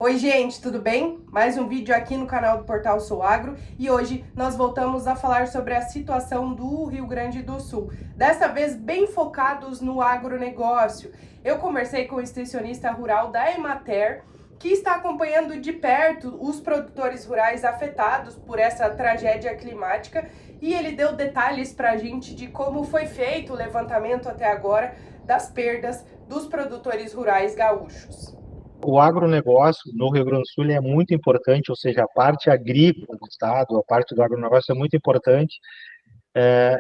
Oi gente, tudo bem? Mais um vídeo aqui no canal do Portal Sou Agro e hoje nós voltamos a falar sobre a situação do Rio Grande do Sul. Dessa vez bem focados no agronegócio. Eu conversei com o extensionista rural da Emater, que está acompanhando de perto os produtores rurais afetados por essa tragédia climática, e ele deu detalhes para a gente de como foi feito o levantamento até agora das perdas dos produtores rurais gaúchos. O agronegócio no Rio Grande do Sul é muito importante, ou seja, a parte agrícola do estado, a parte do agronegócio é muito importante,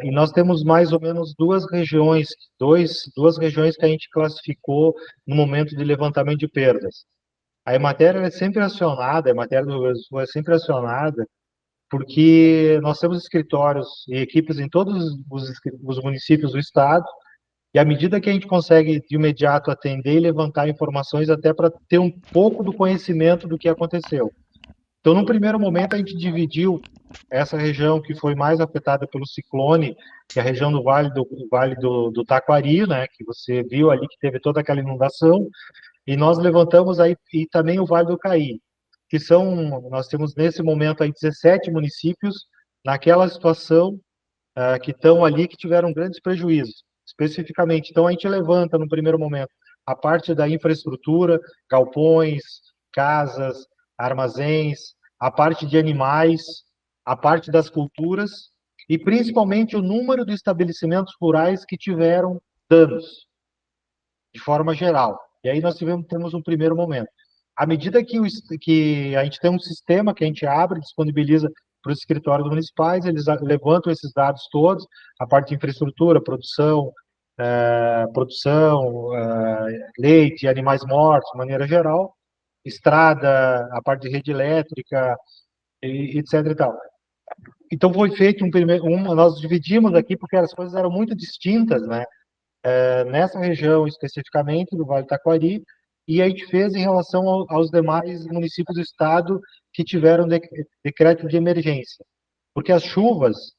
e nós temos mais ou menos duas regiões que a gente classificou no momento de levantamento de perdas. A Emater é sempre acionada, a Emater do Rio Grande do Sul é sempre acionada, porque nós temos escritórios e equipes em todos os municípios do estado, e à medida que a gente consegue de imediato atender e levantar informações até para ter um pouco do conhecimento do que aconteceu. Então, num primeiro momento, a gente dividiu essa região que foi mais afetada pelo ciclone, que é a região do Vale do Taquari, né, que você viu ali que teve toda aquela inundação, e nós levantamos aí e também o Vale do Caí, nós temos nesse momento aí 17 municípios naquela situação que estão ali, que tiveram grandes prejuízos, especificamente. Então, a gente levanta, no primeiro momento, a parte da infraestrutura, galpões, casas, armazéns, a parte de animais, a parte das culturas e, principalmente, o número de estabelecimentos rurais que tiveram danos, de forma geral. E aí nós temos um primeiro momento. À medida que a gente tem um sistema que a gente abre, disponibiliza para os escritórios municipais, eles levantam esses dados todos, a parte de infraestrutura, leite, animais mortos, de maneira geral, estrada, a parte de rede elétrica, etc. E tal. Então foi feito nós dividimos aqui porque as coisas eram muito distintas, né? Nessa região especificamente do Vale do Taquari, e a gente fez em relação aos demais municípios do estado que tiveram decreto de emergência, porque as chuvas,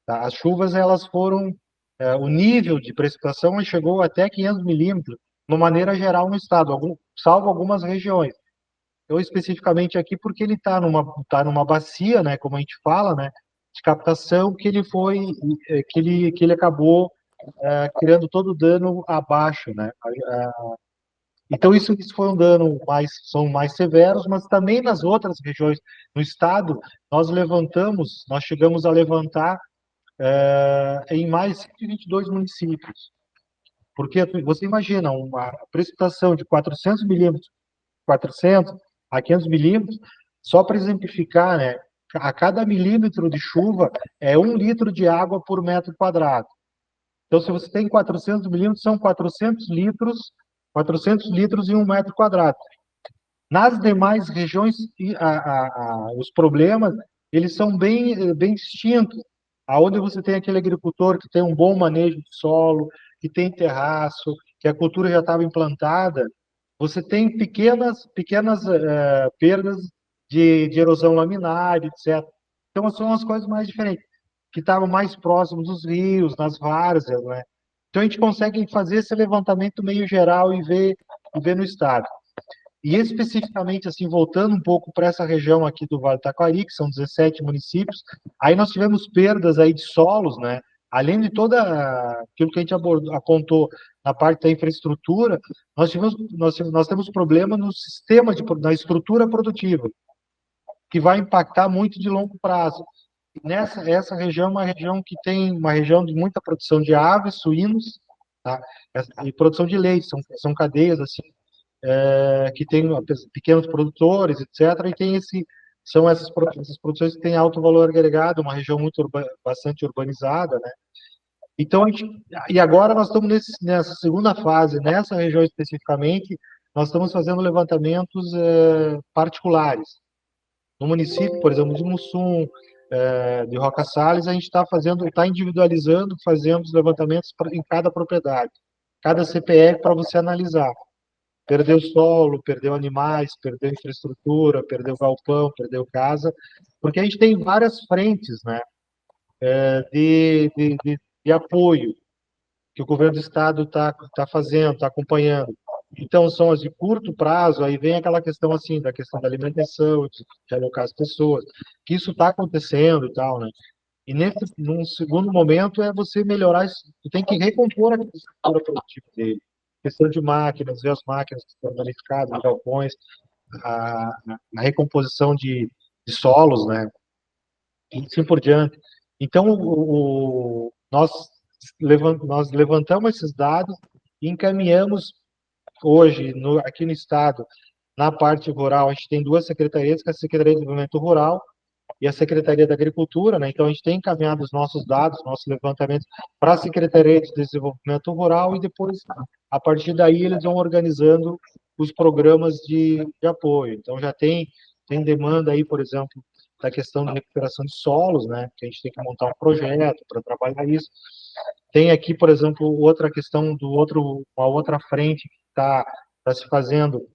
tá? As chuvas elas foram, o nível de precipitação chegou até 500 milímetros, de uma maneira geral no estado, salvo algumas regiões. Eu especificamente aqui porque ele tá numa bacia, né, como a gente fala, né, de captação que ele acabou criando todo o dano abaixo, né? Então isso foi um dano são mais severos, mas também nas outras regiões no estado nós chegamos a levantar em mais de 122 municípios, porque você imagina uma precipitação de 400 milímetros, 400 a 500 milímetros, só para exemplificar, né? A cada milímetro de chuva é 1 litro de água por metro quadrado. Então, se você tem 400 milímetros, são 400 litros em 1 metro quadrado. Nas demais regiões, os problemas, eles são bem distintos. Aonde você tem aquele agricultor que tem um bom manejo de solo, que tem terraço, que a cultura já estava implantada, você tem pequenas perdas de erosão laminar, etc. Então, são as coisas mais diferentes, que estavam mais próximos dos rios, nas várzeas, né? Então, a gente consegue fazer esse levantamento meio geral e ver no estado. E especificamente, assim, voltando um pouco para essa região aqui do Vale do Taquari, que são 17 municípios, aí nós tivemos perdas aí de solos, né? Além de toda aquilo que a gente apontou na parte da infraestrutura, nós temos problema no sistema na estrutura produtiva, que vai impactar muito de longo prazo. Essa região é uma região que tem uma região de muita produção de aves, suínos, tá? E produção de leite, são cadeias assim, que tem pequenos produtores, etc. E são essas produções que têm alto valor agregado, uma região bastante urbanizada, né? Então, e agora nós estamos nessa segunda fase, nessa região especificamente, nós estamos fazendo levantamentos particulares. No município, por exemplo, de Mussum, de Roca Salles, a gente está individualizando, fazendo os levantamentos em cada propriedade, cada CPF para você analisar. Perdeu solo, perdeu animais, perdeu infraestrutura, perdeu galpão, perdeu casa, porque a gente tem várias frentes, né, de apoio que o governo do estado está fazendo, está acompanhando. Então, são as de curto prazo, aí vem aquela questão assim, da questão da alimentação, de alocar as pessoas, que isso está acontecendo e tal, né? E num segundo momento é você melhorar isso, você tem que recompor a estrutura produtiva dele. Questão de máquinas, ver as máquinas que estão danificadas, os galpões, a, a recomposição de solos, né? E assim por diante. Então, nós levantamos esses dados e encaminhamos hoje, aqui no estado, na parte rural, a gente tem duas secretarias, que é a Secretaria de Desenvolvimento Rural e a Secretaria da Agricultura, né? Então, a gente tem encaminhado os nossos dados, nossos levantamentos para a Secretaria de Desenvolvimento Rural e depois, a partir daí, eles vão organizando os programas de apoio. Então, já tem demanda aí, por exemplo, da questão de recuperação de solos, né? Que a gente tem que montar um projeto para trabalhar isso. Tem aqui, por exemplo, outra questão uma outra frente que está se fazendo,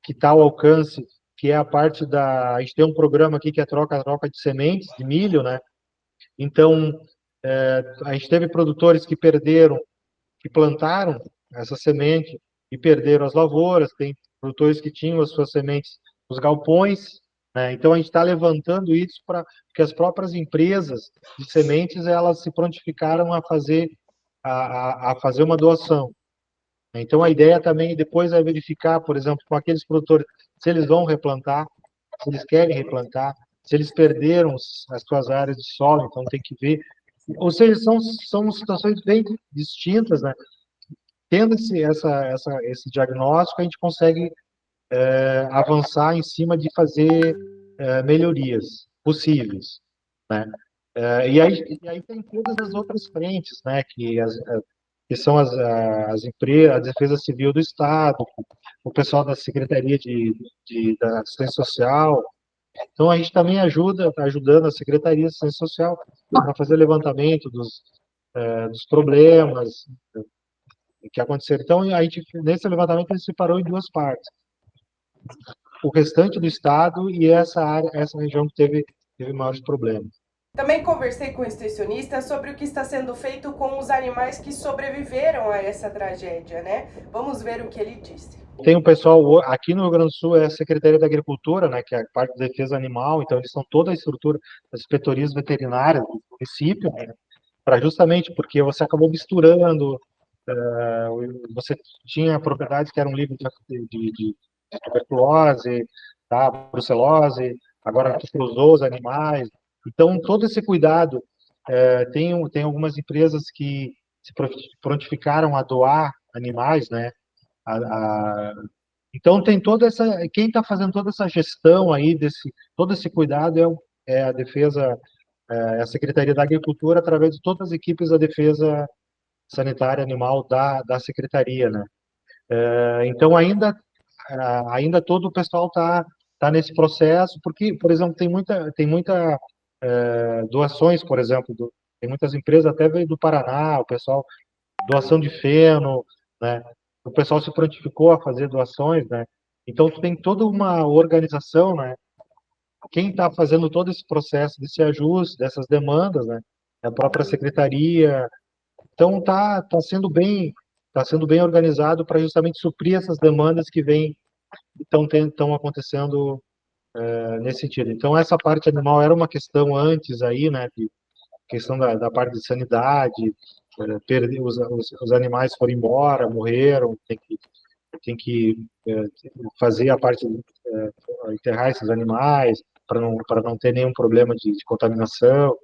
que está ao alcance, que é a parte a gente tem um programa aqui que é troca de sementes de milho, né? Então, a gente teve produtores que plantaram essa semente e perderam as lavouras, tem produtores que tinham as suas sementes nos galpões, né? Então, a gente está levantando isso para que as próprias empresas de sementes, elas se prontificaram a fazer uma doação. Então, a ideia também depois é verificar, por exemplo, com aqueles produtores, se eles vão replantar, se eles querem replantar, se eles perderam as suas áreas de solo, então tem que ver. Ou seja, são situações bem distintas, né? Tendo esse diagnóstico, a gente consegue avançar em cima de fazer melhorias possíveis, né? E aí tem todas as outras frentes, né? Que são as empresas, a Defesa Civil do Estado, o pessoal da Secretaria da Assistência Social. Então, a gente também está ajudando a Secretaria de Assistência Social a fazer levantamento dos problemas que aconteceram. Então, nesse levantamento, a gente separou em duas partes. O restante do Estado e essa área, essa região que teve maiores problemas. Também conversei com o extensionista sobre o que está sendo feito com os animais que sobreviveram a essa tragédia, né? Vamos ver o que ele disse. Tem um pessoal, aqui no Rio Grande do Sul, é a Secretaria da Agricultura, né, que é a parte da defesa animal, então eles são toda a estrutura das inspetorias veterinárias do município, né, para justamente porque você acabou misturando, você tinha propriedades que eram livres de tuberculose, tá, brucelose, agora tu cruzou os animais, então todo esse cuidado, tem algumas empresas que se prontificaram a doar animais, né, a, a, então tem quem está fazendo toda essa gestão aí todo esse cuidado é a defesa, é a Secretaria da Agricultura através de todas as equipes da defesa sanitária animal da secretaria, né? Então ainda todo o pessoal tá nesse processo, porque, por exemplo, tem muita doações, por exemplo, tem muitas empresas até veio do Paraná, o pessoal doação de feno, né? O pessoal se prontificou a fazer doações, né? Então tem toda uma organização, né? Quem está fazendo todo esse processo desse ajuste, dessas demandas, né? É a própria secretaria. Então tá sendo bem organizado para justamente suprir essas demandas que estão acontecendo nesse sentido. Então essa parte animal era uma questão antes aí, né? De questão da parte de sanidade, os animais foram embora, morreram, tem que fazer a parte de enterrar esses animais para não ter nenhum problema de contaminação.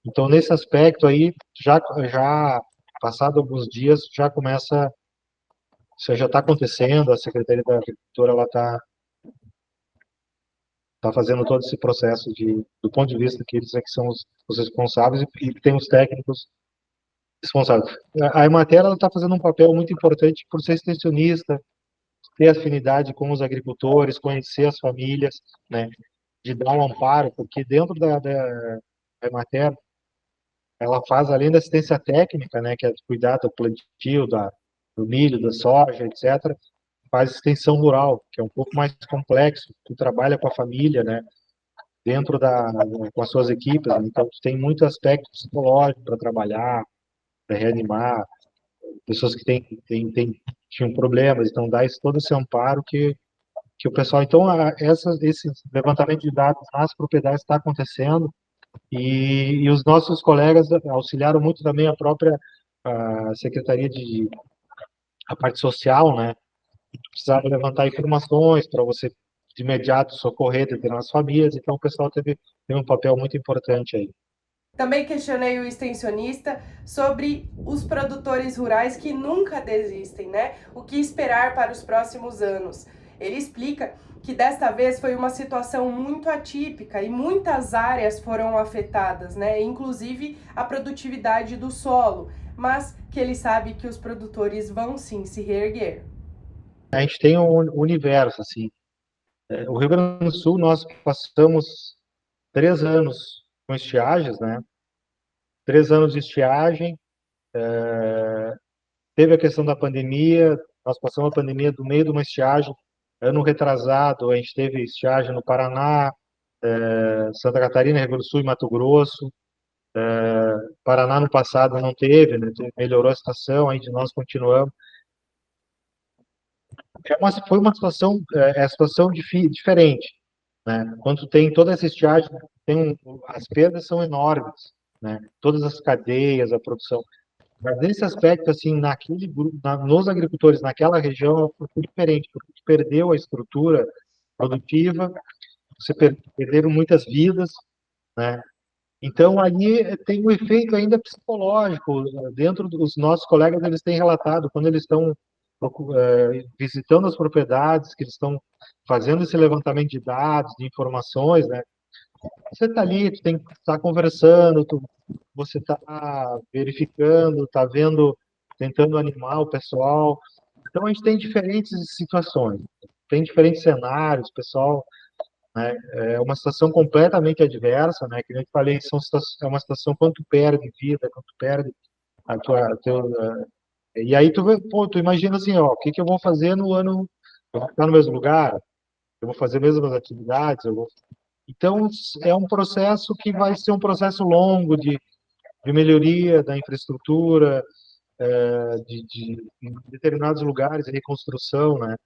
Então, nesse aspecto aí, já passado alguns dias, isso já está acontecendo, a Secretaria da Agricultura ela tá fazendo todo esse processo do ponto de vista que eles é que são os responsáveis e tem os técnicos responsáveis. A Emater está fazendo um papel muito importante por ser extensionista, ter afinidade com os agricultores, conhecer as famílias, né, de dar um amparo, porque dentro da Emater, ela faz, além da assistência técnica, né, que é cuidar do plantio, do milho, da soja, etc., faz extensão rural, que é um pouco mais complexo, tu trabalha com a família, né, dentro com as suas equipes, né, então tu tem muito aspecto psicológico para trabalhar, para reanimar, pessoas que têm tinham problemas, então dá todo esse amparo que o pessoal, então, esse levantamento de dados nas propriedades está acontecendo, e os nossos colegas auxiliaram muito também a própria Secretaria a parte social, né? Precisava levantar informações para você, de imediato, socorrer determinadas famílias, então o pessoal teve um papel muito importante aí. Também questionei o extensionista sobre os produtores rurais que nunca desistem, né? O que esperar para os próximos anos. Ele explica que desta vez foi uma situação muito atípica e muitas áreas foram afetadas, né? Inclusive a produtividade do solo, mas que ele sabe que os produtores vão sim se reerguer. A gente tem um universo, assim. O Rio Grande do Sul, nós passamos 3 anos com estiagens, né? 3 anos de estiagem, teve a questão da pandemia, nós passamos a pandemia do meio de uma estiagem. Ano retrasado, a gente teve estiagem no Paraná, Santa Catarina, Rio Grande do Sul e Mato Grosso. Paraná no passado não teve, né? Melhorou a situação, aí nós continuamos. Foi uma situação, situação diferente, né? Quando tem toda essa estiagem, as perdas são enormes, né? Todas as cadeias, a produção. Mas nesse aspecto, assim, naquele grupo, nos agricultores naquela região, foi diferente, porque perdeu a estrutura produtiva, você perderam muitas vidas, né? Então, aí tem um efeito ainda psicológico. Dentro dos nossos colegas, eles têm relatado, quando eles estão visitando as propriedades, que eles estão fazendo esse levantamento de dados, de informações, né? Você está ali, tu tem que estar conversando, você está verificando, está vendo, tentando animar o pessoal. Então, a gente tem diferentes situações, tem diferentes cenários, pessoal, né? É uma situação completamente adversa, né? Que nem eu falei, é uma situação quando tu perde vida, quando tu perde e aí tu imagina assim, ó, o que que eu vou fazer no ano, eu vou ficar no mesmo lugar, eu vou fazer as mesmas atividades, então é um processo que vai ser um processo longo de melhoria da infraestrutura, em determinados lugares, de reconstrução, né?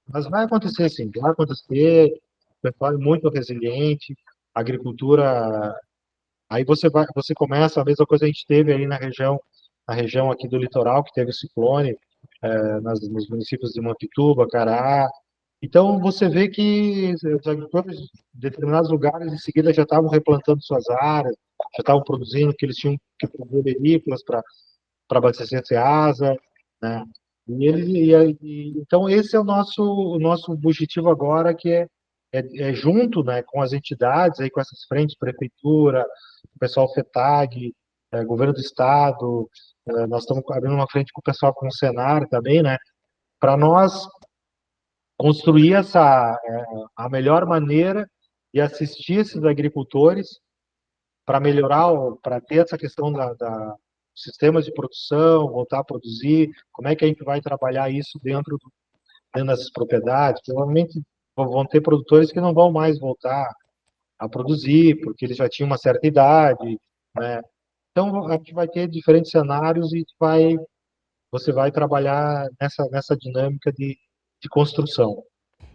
Mas vai acontecer sim, vai acontecer, o pessoal é muito resiliente, a agricultura, aí você começa, a mesma coisa a gente teve aí na região aqui do litoral, que teve o ciclone, nos municípios de Mampituba, Cará, então você vê que os agricultores em determinados lugares em seguida já estavam replantando suas áreas, já estavam produzindo o que eles tinham que produzir agrícolas para abastecer a Ceasa, né? Então esse é o nosso objetivo agora, que é junto, né, com as entidades, aí, com essas frentes, prefeitura, o pessoal FETAG, governo do estado, nós estamos abrindo uma frente com o pessoal com o Senar também, né, para nós construir a melhor maneira de assistir esses agricultores para melhorar, para ter essa questão da sistemas de produção, voltar a produzir, como é que a gente vai trabalhar isso dentro dessas propriedades. Provavelmente vão ter produtores que não vão mais voltar a produzir, porque eles já tinham uma certa idade, né? Então, a gente vai ter diferentes cenários e você vai trabalhar nessa dinâmica de construção.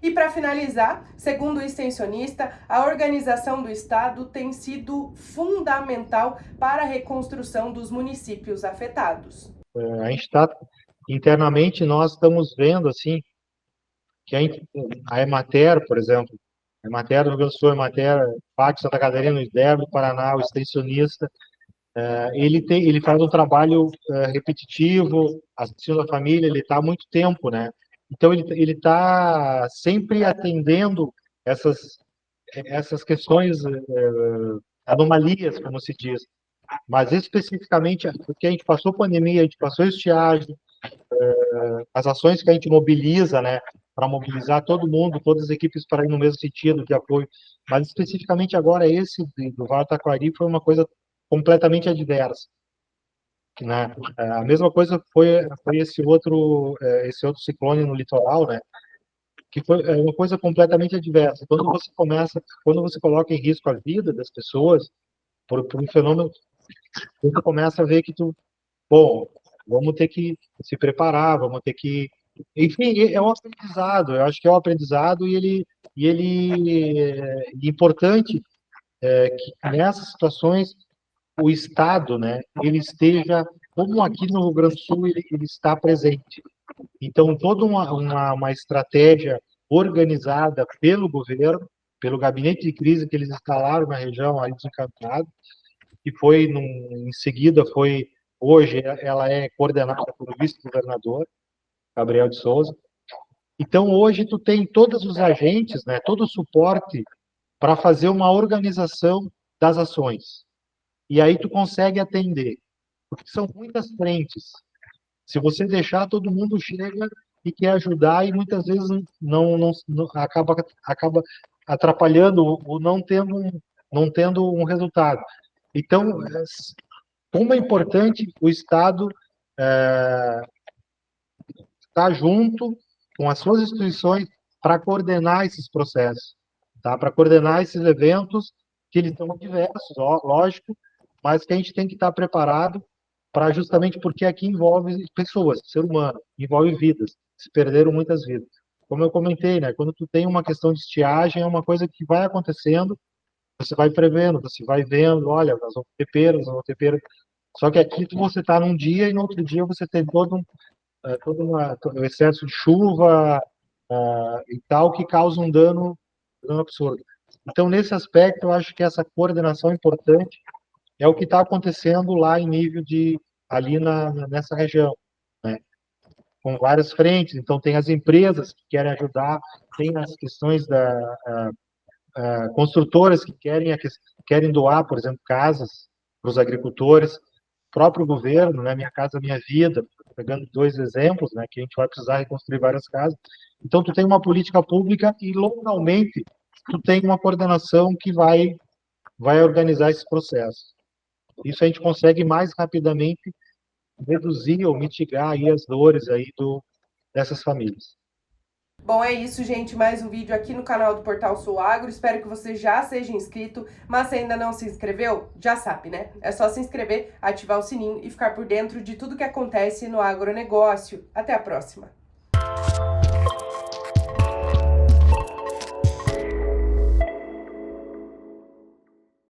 E para finalizar, segundo o extensionista, a organização do Estado tem sido fundamental para a reconstrução dos municípios afetados. A gente está, internamente, nós estamos vendo, assim, que a Emater, por exemplo, a Emater do Rio Grande do Sul, a Emater, Pátio Santa Catarina, o IDEB do Paraná, o extensionista, ele faz um trabalho repetitivo, assistindo a família, ele está há muito tempo, né? Então, ele está sempre atendendo essas questões, anomalias, como se diz. Mas, especificamente, porque a gente passou pandemia, a gente passou estiagem, as ações que a gente mobiliza, né, para mobilizar todo mundo, todas as equipes para ir no mesmo sentido de apoio, mas especificamente agora esse do Vale do Taquari foi uma coisa completamente adversa, né? A mesma coisa foi esse outro ciclone no litoral, né? Que foi uma coisa completamente adversa. Quando você coloca em risco a vida das pessoas por um fenômeno, você começa a ver que bom, vamos ter que se preparar, vamos ter que Enfim, é um aprendizado, eu acho que é um aprendizado e ele é importante que nessas situações o Estado, né, ele esteja, como aqui no Rio Grande do Sul, ele está presente. Então, toda uma estratégia organizada pelo governo, pelo gabinete de crise que eles instalaram na região ali de Encantado, que foi, em seguida, hoje ela é coordenada pelo vice-governador, Gabriel de Souza. Então, hoje, tu tem todos os agentes, né, todo o suporte para fazer uma organização das ações. E aí tu consegue atender, porque são muitas frentes. Se você deixar, todo mundo chega e quer ajudar e muitas vezes acaba atrapalhando ou não tendo um resultado. Então, como é importante o Estado estar junto com as suas instituições para coordenar esses processos, tá? Para coordenar esses eventos, que eles são diversos, lógico, mas que a gente tem que estar preparado para justamente porque aqui envolve pessoas, ser humano, envolve vidas, se perderam muitas vidas. Como eu comentei, né? Quando tu tem uma questão de estiagem, é uma coisa que vai acontecendo, você vai prevendo, você vai vendo, olha, nós vamos ter perdas, nós vamos ter perdas. Só que aqui você está num dia e no outro dia você tem todo um excesso de chuva e tal que causa um dano absurdo. Então, nesse aspecto, eu acho que essa coordenação é importante, é o que está acontecendo lá em nível ali nessa região, né? Com várias frentes. Então, tem as empresas que querem ajudar, tem as questões construtoras que querem doar, por exemplo, casas para os agricultores, o próprio governo, né, Minha Casa Minha Vida, pegando dois exemplos, né, que a gente vai precisar reconstruir várias casas. Então, tu tem uma política pública e, localmente, tu tem uma coordenação que vai organizar esse processo. Isso a gente consegue mais rapidamente reduzir ou mitigar aí as dores aí dessas famílias. Bom, é isso, gente. Mais um vídeo aqui no canal do Portal Sul Agro. Espero que você já seja inscrito, mas se ainda não se inscreveu, já sabe, né? É só se inscrever, ativar o sininho e ficar por dentro de tudo que acontece no agronegócio. Até a próxima!